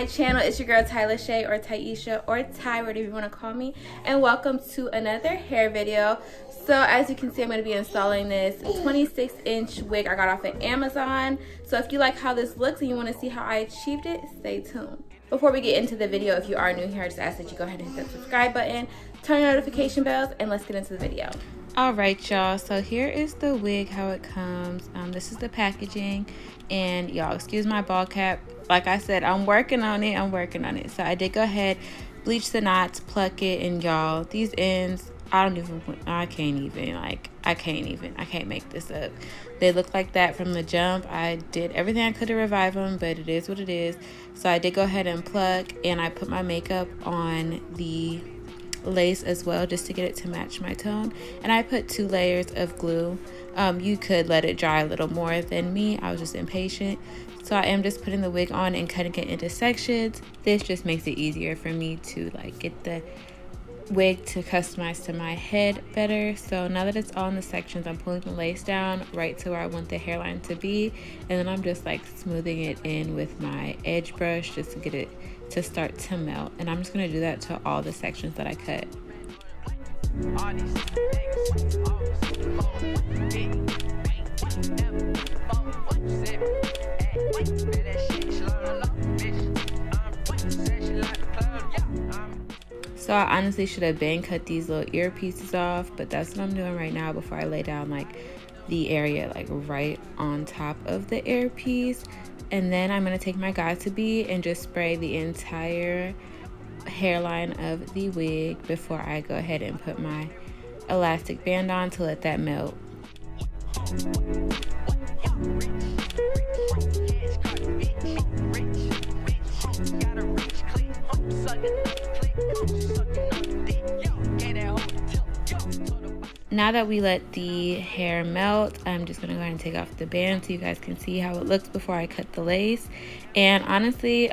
channel. It's your girl Moe.lashea or Taisha or Ty, whatever you want to call me, and welcome to another hair video. So as you can see, I'm going to be installing this 26-inch wig I got off of Amazon. So if you like how this looks and you want to see how I achieved it, stay tuned. Before we get into the video, if you are new here, I just ask that you go ahead and hit that subscribe button, turn your notification bells, and let's get into the video. Alright y'all, so here is the wig, how it comes. This is the packaging, and y'all excuse my ball cap. Like I said, I'm working on it. So I did go ahead, bleach the knots, pluck it, and y'all, these ends, I can't make this up. They look like that from the jump. I did everything I could to revive them, but it is what it is. So I did go ahead and pluck, and I put my makeup on the lace as well, just to get it to match my tone. And I put 2 layers of glue. You could let it dry a little more than me. I was just impatient. So I am just putting the wig on and cutting it into sections. This just makes it easier for me to like get the wig to customize to my head better. So now that it's all in the sections, I'm pulling the lace down right to where I want the hairline to be, and then I'm just like smoothing it in with my edge brush just to get it to start to melt. And I'm just going to do that to all the sections that I cut. So I honestly should have been cut these little earpieces off, but that's what I'm doing right now before I lay down like the area like right on top of the earpiece. And then I'm going to take my Got2b and just spray the entire hairline of the wig before I go ahead and put my elastic band on to let that melt. Now that we let the hair melt, I'm just going to go ahead and take off the band so you guys can see how it looks before I cut the lace. And honestly,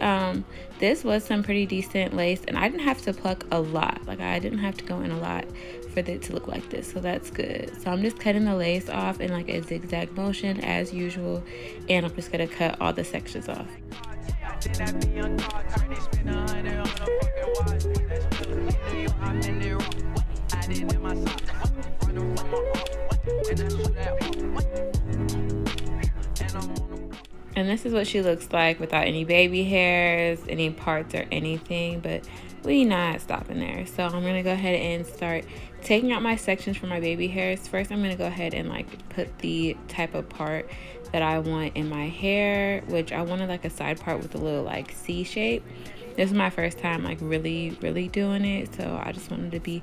this was some pretty decent lace, and I didn't have to pluck a lot. Like, I didn't have to go in a lot for it to look like this, so that's good. So I'm just cutting the lace off in like a zigzag motion as usual, and I'm just going to cut all the sections off. And this is what she looks like without any baby hairs, any parts or anything, but we not stopping there. So I'm gonna go ahead and start taking out my sections for my baby hairs. First, I'm gonna go ahead and like put the type of part that I want in my hair, which I wanted like a side part with a little like C shape. This is my first time like really doing it, so I just wanted to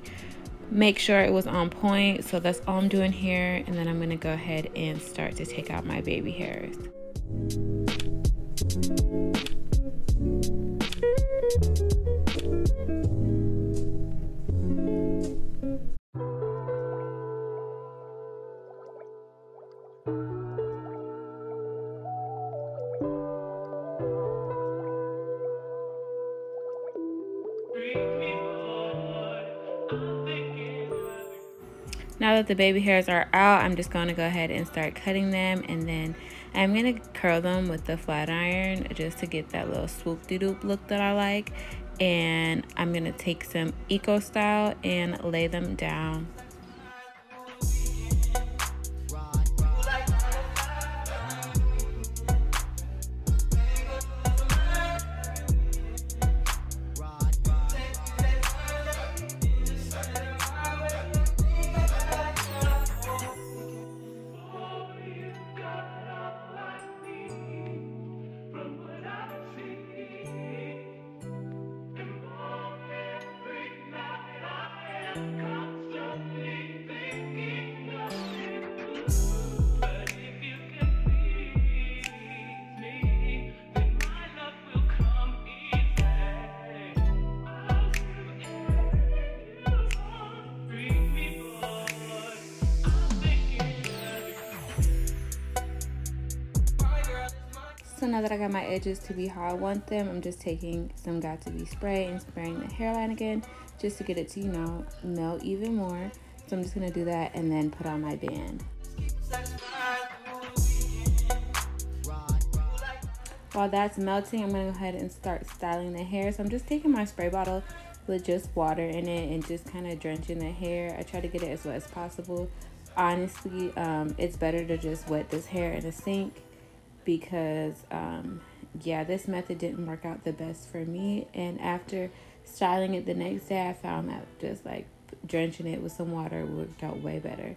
make sure it was on point. So that's all I'm doing here, and then I'm gonna go ahead and start to take out my baby hairs. Now that the baby hairs are out, I'm just going to go ahead and start cutting them, and then I'm going to curl them with the flat iron just to get that little swoop-de-doop look that I like. And I'm going to take some Eco Style and lay them down. So now that I got my edges to be how I want them, I'm just taking some Got2b spray and spraying the hairline again just to get it to, you know, melt even more. So I'm just going to do that and then put on my band. while that's melting, I'm gonna go ahead and start styling the hair. So I'm just taking my spray bottle with just water in it and just kind of drenching the hair. I try to get it as wet as possible. Honestly, it's better to just wet this hair in a sink because yeah, this method didn't work out the best for me. And after styling it the next day, I found that just like drenching it with some water worked out way better.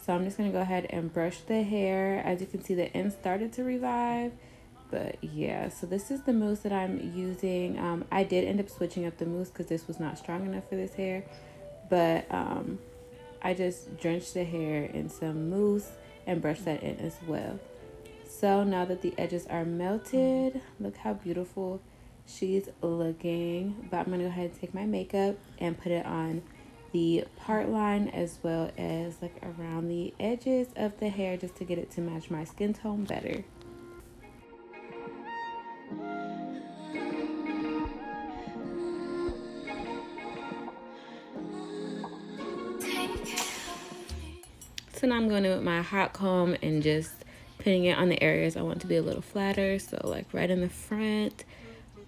So I'm just gonna go ahead and brush the hair. As you can see, the ends started to revive. But yeah, so this is the mousse that I'm using. I did end up switching up the mousse because this was not strong enough for this hair. But I just drenched the hair in some mousse and brushed that in as well. So now that the edges are melted, look how beautiful she's looking. But I'm gonna go ahead and take my makeup and put it on the part line as well as like around the edges of the hair just to get it to match my skin tone better. So now I'm going in with my hot comb and just putting it on the areas I want to be a little flatter. So like right in the front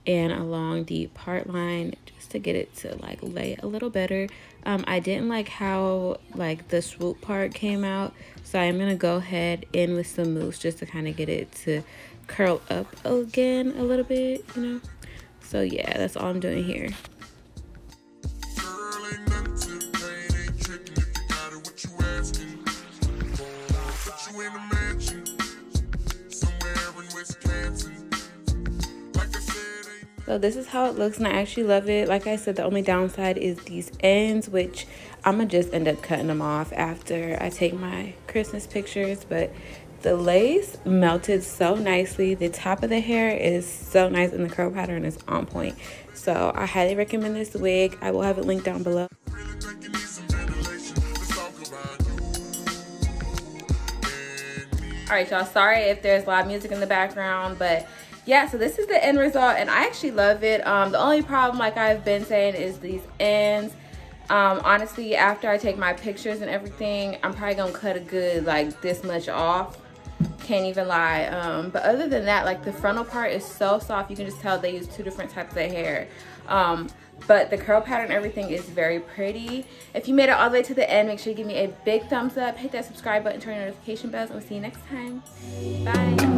and along the part line just to get it to like lay a little better. I didn't like how like the swoop part came out. So I'm going to go ahead in with some mousse just to kind of get it to curl up again a little bit, you know. So yeah, that's all I'm doing here. So this is how it looks and I actually love it. Like I said, the only downside is these ends, which I'm gonna just end up cutting them off after I take my Christmas pictures. But the lace melted so nicely. The top of the hair is so nice and the curl pattern is on point. So I highly recommend this wig. I will have it linked down below. Alright y'all, sorry if there's loud music in the background, but yeah, so this is the end result and I actually love it. The only problem, like I've been saying, is these ends. Honestly, after I take my pictures and everything, I'm probably gonna cut a good like this much off. Can't even lie. But other than that, like the frontal part is so soft. You can just tell they use two different types of hair. But the curl pattern, everything is very pretty. If you made it all the way to the end, make sure you give me a big thumbs up, hit that subscribe button, turn on notification bells, and we'll see you next time. Bye.